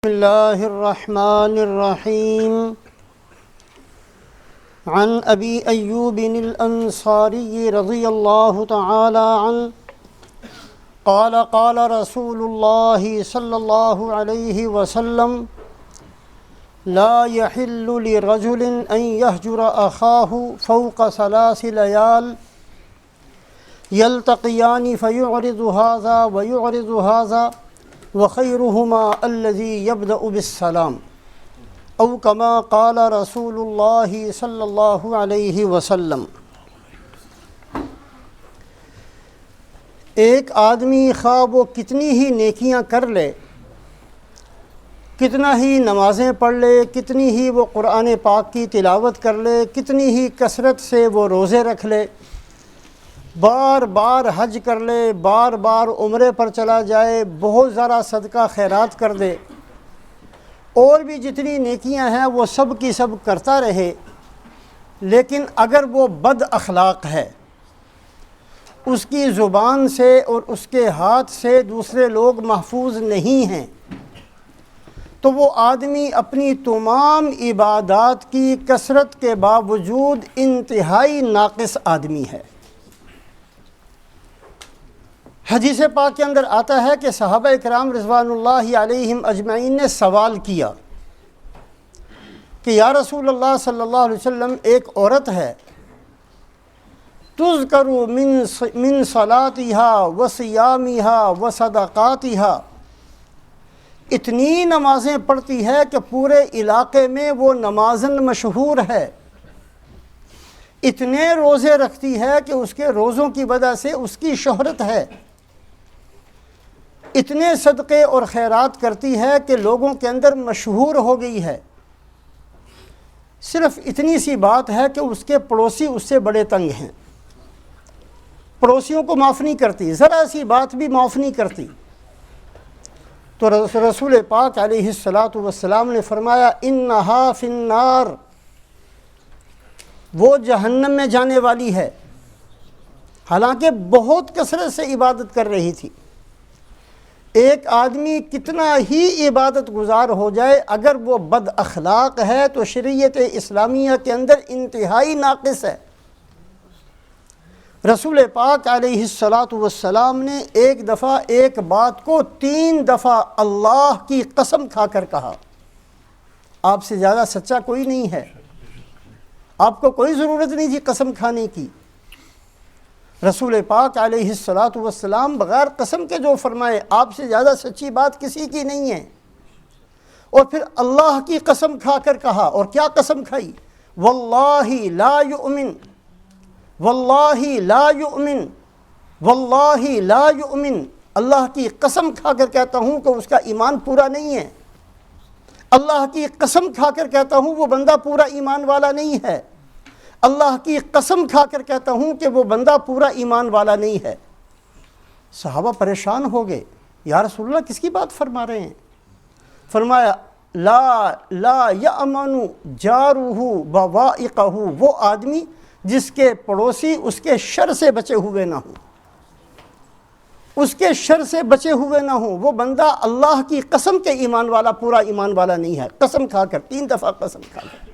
بسم الله الرحمن الرحيم عن أبي أيوب الأنصاري رضي الله تعالى عنه قال قال رسول الله صلى الله عليه وسلم لا يحل لرجل أن يهجر أخاه فوق 3 ليال يلتقيان فيعرض هذا ويعرض هذا وخيرهما الذي يبدأ بالسلام او كما قال رسول اللہ صلی اللہ علیہ وسلم۔ ایک آدمی خواہ وہ کتنی ہی نیکیاں کر لے، کتنا ہی نمازیں پڑھ لے، کتنی ہی وہ قرآن پاک کی تلاوت کر لے، کتنی ہی کثرت سے وہ روزے رکھ لے، بار بار حج کر لے، بار بار عمرے پر چلا جائے، بہت زیادہ صدقہ خیرات کر دے، اور بھی جتنی نیکیاں ہیں وہ سب کی سب کرتا رہے، لیکن اگر وہ بد اخلاق ہے، اس کی زبان سے اور اس کے ہاتھ سے دوسرے لوگ محفوظ نہیں ہیں، تو وہ آدمی اپنی تمام عبادات کی کثرت کے باوجود انتہائی ناقص آدمی ہے۔ حدیث پاک کے اندر آتا ہے کہ صحابہ اکرام رضوان اللہ علیہم اجمعین نے سوال کیا کہ یا رسول اللہ صلی اللہ علیہ وسلم، ایک عورت ہے تذکر من صلاتها وصیامها وصدقاتها، اتنی نمازیں پڑھتی ہے کہ پورے علاقے میں وہ نمازن مشہور ہے، اتنے روزے رکھتی ہے کہ اس کے روزوں کی وجہ سے اس کی شہرت ہے، اتنے صدقے اور خیرات کرتی ہے کہ لوگوں کے اندر مشہور ہو گئی ہے، صرف اتنی سی بات ہے کہ اس کے پڑوسی اس سے بڑے تنگ ہیں، پڑوسیوں کو معاف نہیں کرتی، ذرا سی بات بھی معاف نہیں کرتی۔ تو رسول پاک علیہ السلام نے فرمایا انہا فی النار، وہ جہنم میں جانے والی ہے، حالانکہ بہت کثرت سے عبادت کر رہی تھی۔ ایک آدمی کتنا ہی عبادت گزار ہو جائے، اگر وہ بد اخلاق ہے تو شریعت اسلامیہ کے اندر انتہائی ناقص ہے۔ رسول پاک علیہ السلام نے ایک دفعہ ایک بات کو 3 دفعہ اللہ کی قسم کھا کر کہا۔ آپ سے زیادہ سچا کوئی نہیں ہے، آپ کو کوئی ضرورت نہیں تھی قسم کھانے کی۔ رسول پاک علیہ السلام بغیر قسم کے جو فرمائے، آپ سے زیادہ سچی بات کسی کی نہیں ہے، اور پھر اللہ کی قسم کھا کر کہا۔ اور کیا قسم کھائی؟ واللہ لا یؤمن، واللہ لا یؤمن، واللہ لا یؤمن، اللہ کی قسم کھا کر کہتا ہوں کہ اس کا ایمان پورا نہیں ہے، اللہ کی قسم کھا کر کہتا ہوں وہ بندہ پورا ایمان والا نہیں ہے، اللہ کی قسم کھا کر کہتا ہوں کہ وہ بندہ پورا ایمان والا نہیں ہے۔ صحابہ پریشان ہو گئے، یا رسول اللہ کس کی بات فرما رہے ہیں؟ فرمایا لا یأمن جارہ بوائقہ، وہ آدمی جس کے پڑوسی اس کے شر سے بچے ہوئے نہ ہوں، اس کے شر سے بچے ہوئے نہ ہوں، وہ بندہ اللہ کی قسم کے ایمان والا، پورا ایمان والا نہیں ہے، قسم کھا کر 3 دفعہ قسم کھا کر۔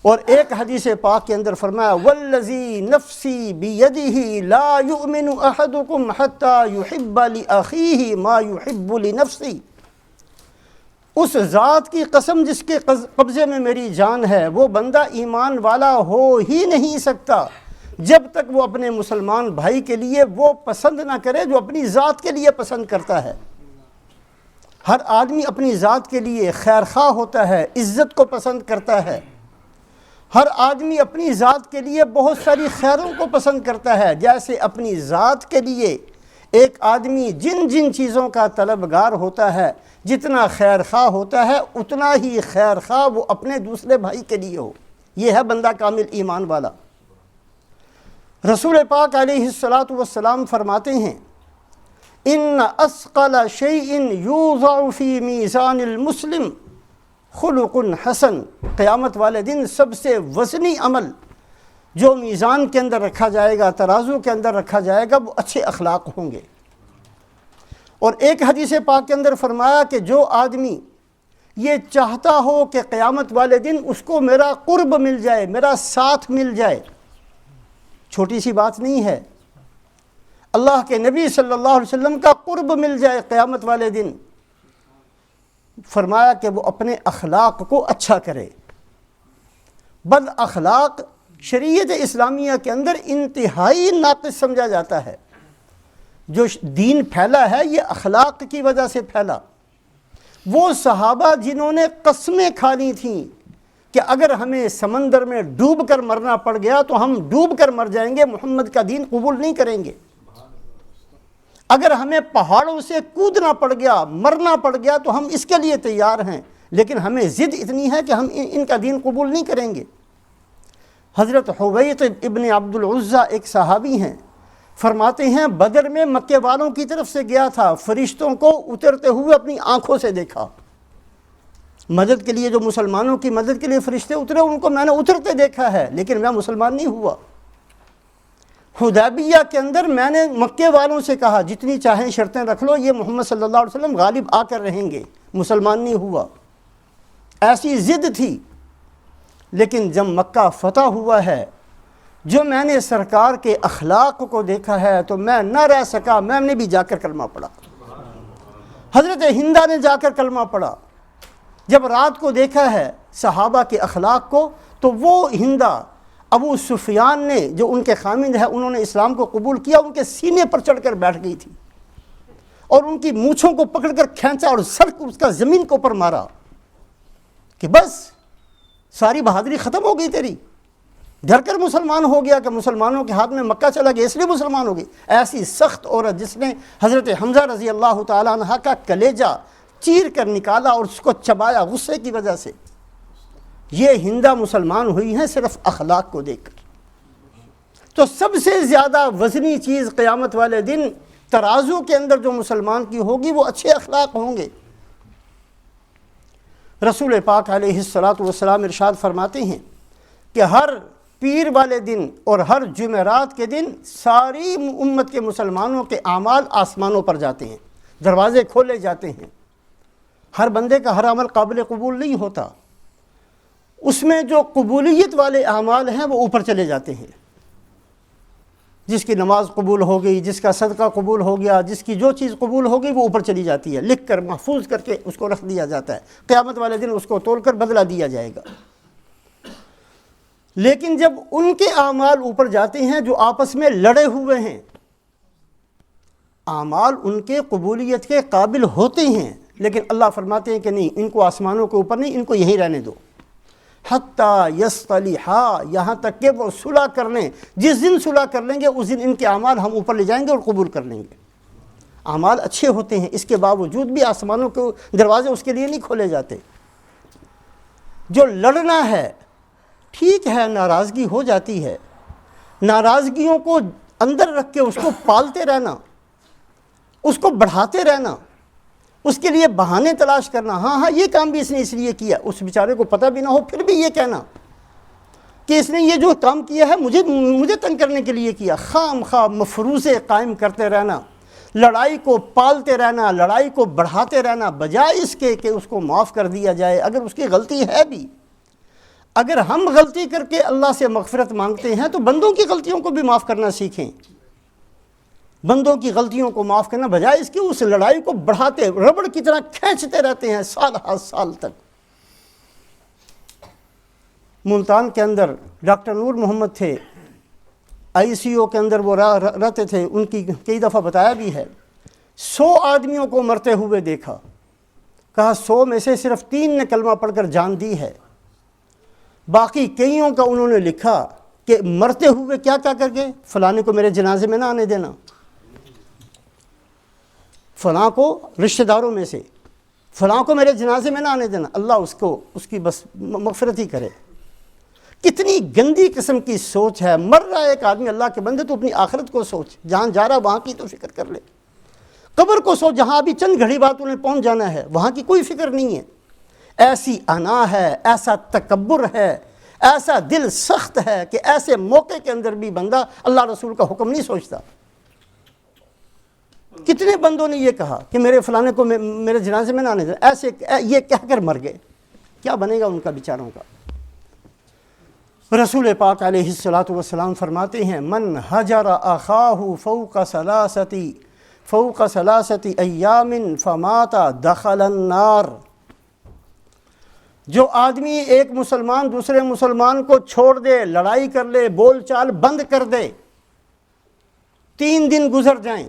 اور ایک حدیث پاک کے اندر فرمایا والذی نفسی بیدہ لا یؤمن احدکم حتی یحب لأخیہ ما یحب لنفسی، اس ذات کی قسم جس کے قبضے میں میری جان ہے، وہ بندہ ایمان والا ہو ہی نہیں سکتا جب تک وہ اپنے مسلمان بھائی کے لیے وہ پسند نہ کرے جو اپنی ذات کے لیے پسند کرتا ہے۔ ہر آدمی اپنی ذات کے لیے خیر خواہ ہوتا ہے، عزت کو پسند کرتا ہے، ہر آدمی اپنی ذات کے لیے بہت ساری خیروں کو پسند کرتا ہے، جیسے اپنی ذات کے لیے ایک آدمی جن جن چیزوں کا طلبگار ہوتا ہے، جتنا خیر خواہ ہوتا ہے، اتنا ہی خیر خواہ وہ اپنے دوسرے بھائی کے لیے ہو۔ یہ ہے بندہ کامل ایمان والا۔ رسول پاک علیہ السلام فرماتے ہیں ان اثقل شیء یوضع فی میزان المسلم خلق حسن، قیامت والے دن سب سے وزنی عمل جو میزان کے اندر رکھا جائے گا، ترازو کے اندر رکھا جائے گا، وہ اچھے اخلاق ہوں گے۔ اور ایک حدیث پاک کے اندر فرمایا کہ جو آدمی یہ چاہتا ہو کہ قیامت والے دن اس کو میرا قرب مل جائے، میرا ساتھ مل جائے، چھوٹی سی بات نہیں ہے، اللہ کے نبی صلی اللہ علیہ وسلم کا قرب مل جائے قیامت والے دن، فرمایا کہ وہ اپنے اخلاق کو اچھا کرے۔ بد اخلاق شریعت اسلامیہ کے اندر انتہائی ناقص سمجھا جاتا ہے۔ جو دین پھیلا ہے یہ اخلاق کی وجہ سے پھیلا۔ وہ صحابہ جنہوں نے قسمیں کھانی تھیں کہ اگر ہمیں سمندر میں ڈوب کر مرنا پڑ گیا تو ہم ڈوب کر مر جائیں گے، محمد کا دین قبول نہیں کریں گے۔ اگر ہمیں پہاڑوں سے کودنا پڑ گیا، مرنا پڑ گیا تو ہم اس کے لیے تیار ہیں، لیکن ہمیں ضد اتنی ہے کہ ہم ان کا دین قبول نہیں کریں گے۔ حضرت حویطب ابن عبد العزیٰ ایک صحابی ہیں، فرماتے ہیں بدر میں مکے والوں کی طرف سے گیا تھا، فرشتوں کو اترتے ہوئے اپنی آنکھوں سے دیکھا۔ مدد کے لیے جو مسلمانوں کی مدد کے لیے فرشتے اترے ان کو میں نے اترتے دیکھا ہے، لیکن میں مسلمان نہیں ہوا۔ حدیبیہ کے اندر میں نے مکے والوں سے کہا جتنی چاہیں شرطیں رکھ لو، یہ محمد صلی اللہ علیہ وسلم غالب آ کر رہیں گے، مسلمان نہیں ہوا۔ ایسی ضد تھی، لیکن جب مکہ فتح ہوا ہے، جو میں نے سرکار کے اخلاق کو دیکھا ہے تو میں نہ رہ سکا، میں نے بھی جا کر کلمہ پڑھا۔ حضرت ہندہ نے جا کر کلمہ پڑھا۔ جب رات کو دیکھا ہے صحابہ کے اخلاق کو تو وہ ہندہ ابو سفیان نے جو ان کے خامند ہے انہوں نے اسلام کو قبول کیا، ان کے سینے پر چڑھ کر بیٹھ گئی تھی اور ان کی مونچھوں کو پکڑ کر کھینچا اور سر کو اس کا زمین کے اوپر مارا کہ بس ساری بہادری ختم ہو گئی تیری، ڈر کر مسلمان ہو گیا کہ مسلمانوں کے ہاتھ میں مکہ چلا گیا اس لیے مسلمان ہو گئی۔ ایسی سخت عورت جس نے حضرت حمزہ رضی اللہ تعالیٰ عنہ کا کلیجہ چیر کر نکالا اور اس کو چبایا غصے کی وجہ سے، یہ ہندہ مسلمان ہوئی ہیں صرف اخلاق کو دیکھ کر۔ تو سب سے زیادہ وزنی چیز قیامت والے دن ترازو کے اندر جو مسلمان کی ہوگی وہ اچھے اخلاق ہوں گے۔ رسول پاک علیہ الصلاۃ والسلام ارشاد فرماتے ہیں کہ ہر پیر والے دن اور ہر جمعرات کے دن ساری امت کے مسلمانوں کے اعمال آسمانوں پر جاتے ہیں، دروازے کھولے جاتے ہیں۔ ہر بندے کا ہر عمل قابل قبول نہیں ہوتا، اس میں جو قبولیت والے اعمال ہیں وہ اوپر چلے جاتے ہیں۔ جس کی نماز قبول ہو گئی، جس کا صدقہ قبول ہو گیا، جس کی جو چیز قبول ہو گئی وہ اوپر چلی جاتی ہے، لکھ کر محفوظ کر کے اس کو رکھ دیا جاتا ہے، قیامت والے دن اس کو تول کر بدلہ دیا جائے گا۔ لیکن جب ان کے اعمال اوپر جاتے ہیں جو آپس میں لڑے ہوئے ہیں، اعمال ان کے قبولیت کے قابل ہوتے ہیں، لیکن اللہ فرماتے ہیں کہ نہیں، ان کو آسمانوں کے اوپر نہیں، ان کو یہیں رہنے دو، حتیٰ یصطلحا، یہاں تک کہ وہ صلح کر لیں۔ جس دن صلح کر لیں گے اس دن ان کے اعمال ہم اوپر لے جائیں گے اور قبول کر لیں گے۔ اعمال اچھے ہوتے ہیں، اس کے باوجود بھی آسمانوں کے دروازے اس کے لیے نہیں کھولے جاتے۔ جو لڑنا ہے ٹھیک ہے، ناراضگی ہو جاتی ہے، ناراضگیوں کو اندر رکھ کے اس کو پالتے رہنا، اس کو بڑھاتے رہنا، اس کے لیے بہانے تلاش کرنا، ہاں یہ کام بھی اس نے اس لیے کیا، اس بیچارے کو پتہ بھی نہ ہو پھر بھی یہ کہنا کہ اس نے یہ جو کام کیا ہے مجھے تنگ کرنے کے لیے کیا۔ خام خواہ مفروضے قائم کرتے رہنا، لڑائی کو پالتے رہنا، لڑائی کو بڑھاتے رہنا، بجائے اس کے کہ اس کو معاف کر دیا جائے اگر اس کی غلطی ہے بھی۔ اگر ہم غلطی کر کے اللہ سے مغفرت مانگتے ہیں تو بندوں کی غلطیوں کو بھی معاف کرنا سیکھیں۔ بندوں کی غلطیوں کو معاف کرنا بجائے اس کے اس لڑائی کو بڑھاتے، ربڑ کی طرح کھینچتے رہتے ہیں سال ہر سال تک۔ ملتان کے اندر ڈاکٹر نور محمد تھے، ICU کے اندر وہ رہتے تھے، ان کی کئی دفعہ بتایا بھی ہے، 100 آدمیوں کو مرتے ہوئے دیکھا، کہا 100 میں سے صرف 3 نے کلمہ پڑھ کر جان دی ہے، باقی کئیوں کا انہوں نے لکھا کہ مرتے ہوئے کیا کر کے فلانے کو میرے جنازے میں نہ آنے دینا، فلاں کو رشتہ داروں میں سے فلاں کو میرے جنازے میں نہ آنے دینا، اللہ اس کی بس مغفرت ہی کرے۔ کتنی گندی قسم کی سوچ ہے۔ مر رہا ہے ایک آدمی، اللہ کے بندے تو اپنی آخرت کو سوچ، جہاں جا رہا وہاں کی تو فکر کر لے۔ قبر کو سوچ، جہاں ابھی چند گھڑی بعد انہیں پہنچ جانا ہے، وہاں کی کوئی فکر نہیں ہے۔ ایسی انا ہے، ایسا تکبر ہے، ایسا دل سخت ہے کہ ایسے موقع کے اندر بھی بندہ اللہ رسول کا حکم نہیں سوچتا۔ کتنے بندوں نے یہ کہا کہ میرے فلانے کو میرے جنازے میں نہ آنے دیں، ایسے یہ کہہ کر مر گئے، کیا بنے گا ان کا بیچاروں کا؟ رسول پاک علیہ الصلاۃ والسلام فرماتے ہیں من حجر اخاہ فوق ثلاثۃ ایام فمات دخل النار، جو آدمی ایک مسلمان دوسرے مسلمان کو چھوڑ دے، لڑائی کر لے، بول چال بند کر دے، 3 دن گزر جائیں،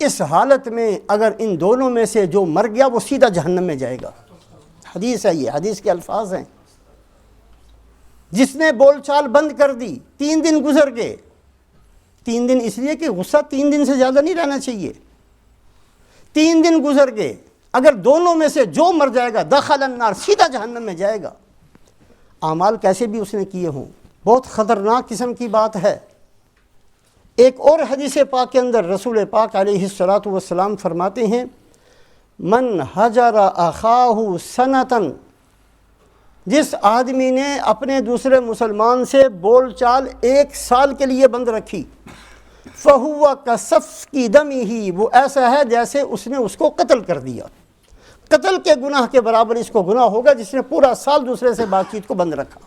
اس حالت میں اگر ان دونوں میں سے جو مر گیا وہ سیدھا جہنم میں جائے گا۔ حدیث ہے، یہ حدیث کے الفاظ ہیں۔ جس نے بول چال بند کر دی، 3 دن گزر گئے، 3 دن اس لیے کہ غصہ 3 دن سے زیادہ نہیں رہنا چاہیے، 3 دن گزر گئے، اگر دونوں میں سے جو مر جائے گا دخل النار، سیدھا جہنم میں جائے گا۔ اعمال کیسے بھی اس نے کیے ہوں، بہت خطرناک قسم کی بات ہے۔ ایک اور حدیث پاک کے اندر رسول پاک علیہ الصلاۃ والسلام فرماتے ہیں من حجر اخاہ سنتاً، جس آدمی نے اپنے دوسرے مسلمان سے بول چال 1 سال کے لیے بند رکھی، فَهُوَ كَسَفْكِ دَمِهِ، وہ ایسا ہے جیسے اس نے اس کو قتل کر دیا، قتل کے گناہ کے برابر اس کو گناہ ہوگا جس نے پورا سال دوسرے سے بات چیت کو بند رکھا۔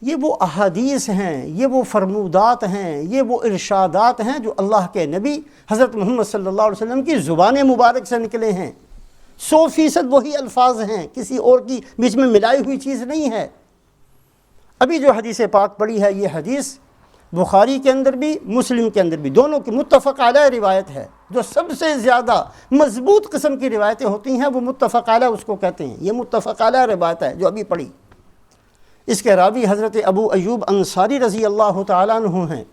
یہ وہ احادیث ہیں، یہ وہ فرمودات ہیں، یہ وہ ارشادات ہیں جو اللہ کے نبی حضرت محمد صلی اللہ علیہ وسلم کی زبان مبارک سے نکلے ہیں۔ 100% وہی الفاظ ہیں، کسی اور کی بیچ میں ملائی ہوئی چیز نہیں ہے۔ ابھی جو حدیث پاک پڑھی ہے، یہ حدیث بخاری کے اندر بھی مسلم کے اندر بھی دونوں کی متفق علیہ روایت ہے۔ جو سب سے زیادہ مضبوط قسم کی روایتیں ہوتی ہیں وہ متفق علیہ اس کو کہتے ہیں۔ یہ متفق علیہ روایت ہے جو ابھی پڑھی۔ اس کے راوی حضرت ابو ایوب انصاری رضی اللہ تعالیٰ عنہ ہیں۔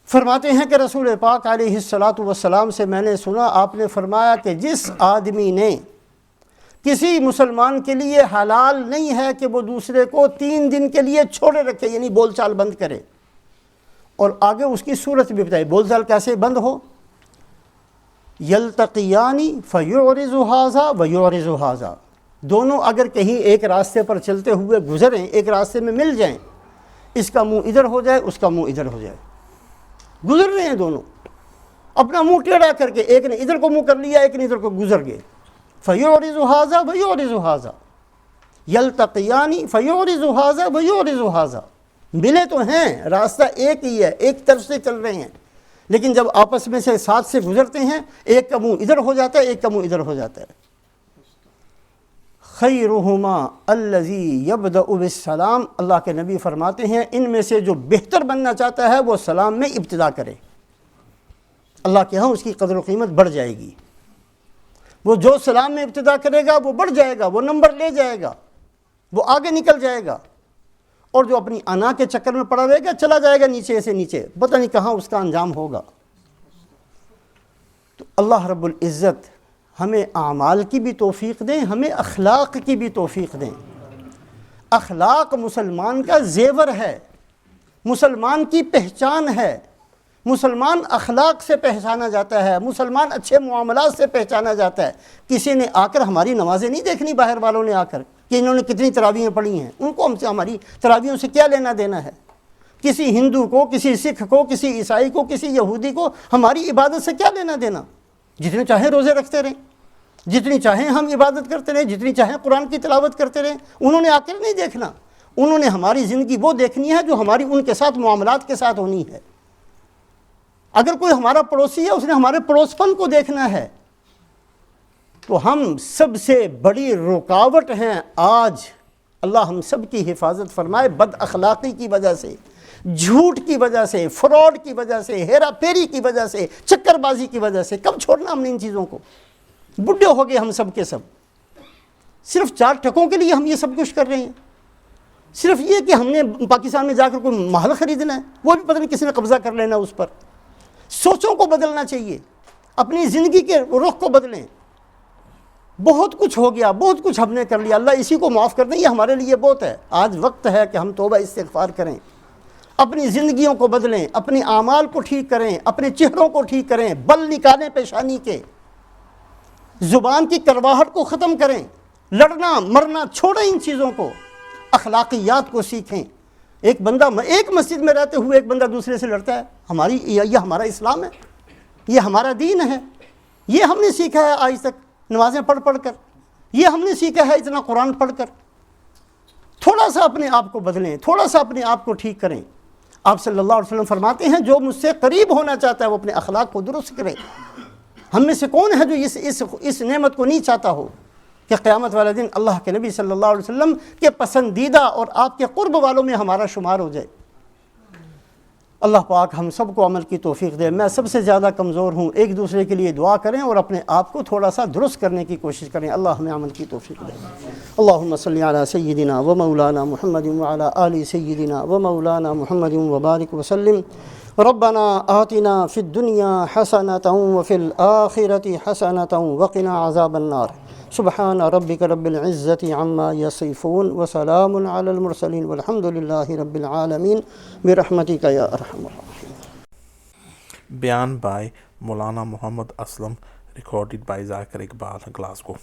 فرماتے ہیں کہ رسول پاک علیہ الصلاۃ والسلام سے میں نے سنا، آپ نے فرمایا کہ جس آدمی نے کسی مسلمان کے لیے حلال نہیں ہے کہ وہ دوسرے کو 3 دن کے لیے چھوڑے رکھے، یعنی بول چال بند کرے، اور آگے اس کی صورت بھی بتائی بول چال کیسے بند ہو، یلتقیانی فیعرض ھذا ویعرض ھذا، دونوں اگر کہیں ایک راستے پر چلتے ہوئے گزریں، ایک راستے میں مل جائیں، اس کا منہ ادھر ہو جائے اس کا منہ ادھر ہو جائے، گزر رہے ہیں دونوں اپنا منہ ٹیڑھا کر کے، ایک نے ادھر کو منہ کر لیا ایک نے ادھر کو، گزر گئے، فیعرض ھذا ویعرض ھذا، یلتقیانی فیعرض ھذا ویعرض ھذا، ملے تو ہیں، راستہ ایک ہی ہے، ایک طرف سے چل رہے ہیں، لیکن جب آپس میں سے ساتھ سے گزرتے ہیں ایک کا منہ ادھر ہو جاتا ہے ایک کا منہ ادھر ہو جاتا ہے۔ خیرہما الذی یبدأ بالسلام، اللہ کے نبی فرماتے ہیں ان میں سے جو بہتر بننا چاہتا ہے وہ سلام میں ابتدا کرے، اللہ کے ہاں اس کی قدر و قیمت بڑھ جائے گی۔ وہ جو سلام میں ابتدا کرے گا وہ بڑھ جائے گا، وہ نمبر لے جائے گا، وہ آگے نکل جائے گا، اور جو اپنی انا کے چکر میں پڑا رہے گا چلا جائے گا نیچے سے نیچے، پتہ نہیں کہاں اس کا انجام ہوگا۔ تو اللہ رب العزت ہمیں اعمال کی بھی توفیق دیں، ہمیں اخلاق کی بھی توفیق دیں۔ اخلاق مسلمان کا زیور ہے، مسلمان کی پہچان ہے، مسلمان اخلاق سے پہچانا جاتا ہے، مسلمان اچھے معاملات سے پہچانا جاتا ہے۔ کسی نے آ کر ہماری نمازیں نہیں دیکھنی، باہر والوں نے آ کر کہ انہوں نے کتنی تراویحیں پڑھی ہیں، ان کو ہم سے ہماری تراویحوں سے کیا لینا دینا ہے؟ کسی ہندو کو، کسی سکھ کو، کسی عیسائی کو، کسی یہودی کو ہماری عبادت سے کیا لینا دینا؟ جتنے چاہیں روزے رکھتے رہیں، جتنی چاہیں ہم عبادت کرتے رہیں، جتنی چاہیں قرآن کی تلاوت کرتے رہیں، انہوں نے آ کر نہیں دیکھنا۔ انہوں نے ہماری زندگی وہ دیکھنی ہے جو ہماری ان کے ساتھ معاملات کے ساتھ ہونی ہے۔ اگر کوئی ہمارا پڑوسی ہے اس نے ہمارے پڑوس پن کو دیکھنا ہے۔ تو ہم سب سے بڑی رکاوٹ ہیں آج، اللہ ہم سب کی حفاظت فرمائے، بد اخلاقی کی وجہ سے، جھوٹ کی وجہ سے، فراڈ کی وجہ سے، ہیرا پھیری کی وجہ سے، چکر بازی کی وجہ سے۔ کب چھوڑنا ہم نے ان چیزوں کو؟ بڈھے ہو گئے ہم سب کے سب، صرف 4 ٹکوں کے لیے ہم یہ سب کچھ کر رہے ہیں۔ صرف یہ کہ ہم نے پاکستان میں جا کر کوئی محل خریدنا ہے، وہ بھی پتہ نہیں کسی نے قبضہ کر لینا اس پر۔ سوچوں کو بدلنا چاہیے، اپنی زندگی کے رخ کو بدلیں۔ بہت کچھ ہو گیا، بہت کچھ ہم نے کر لیا، اللہ اسی کو معاف کر دیں، یہ ہمارے لیے بہت ہے۔ آج وقت ہے کہ ہم توبہ استغفار کریں، اپنی زندگیوں کو بدلیں، اپنے اعمال کو ٹھیک کریں، اپنے چہروں کو ٹھیک کریں، بل نکالیں پیشانی کے، زبان کی کرواہٹ کو ختم کریں، لڑنا مرنا چھوڑیں، ان چیزوں کو، اخلاقیات کو سیکھیں۔ ایک بندہ ایک مسجد میں رہتے ہوئے ایک بندہ دوسرے سے لڑتا ہے، یہ ہمارا اسلام ہے، یہ ہمارا دین ہے، یہ ہم نے سیکھا ہے آج تک نمازیں پڑھ پڑھ کر، یہ ہم نے سیکھا ہے اتنا قرآن پڑھ کر۔ تھوڑا سا اپنے آپ کو بدلیں، تھوڑا سا اپنے آپ کو ٹھیک کریں۔ آپ صلی اللہ علیہ وسلم فرماتے ہیں جو مجھ سے قریب ہونا چاہتا ہے وہ اپنے اخلاق کو درست کرے۔ ہم میں سے کون ہے جو اس نعمت کو نہیں چاہتا ہو کہ قیامت والے دن اللہ کے نبی صلی اللہ علیہ وسلم کے پسندیدہ اور آپ کے قرب والوں میں ہمارا شمار ہو جائے۔ اللہ پاک ہم سب کو عمل کی توفیق دے۔ میں سب سے زیادہ کمزور ہوں، ایک دوسرے کے لیے دعا کریں اور اپنے آپ کو تھوڑا سا درست کرنے کی کوشش کریں۔ اللہ ہمیں عمل کی توفیق دے۔ اللہم صلی علی سیدنا و مولانا محمد وعلی آل سیدنا و مولانا محمد وبارک وسلم۔ ربنا آتنا فی الدنیا حسنۃ وفی الآخرۃ حسنۃ وقنا عذاب النار۔ سبحان ربک رب العزۃ عما یصفون وسلام علی المرسلین والحمد للہ رب العالمین برحمتک یا ارحم الراحمین۔ بیان by Maulana Muhammad Aslam, recorded by Zakir Iqbal, Glasgow.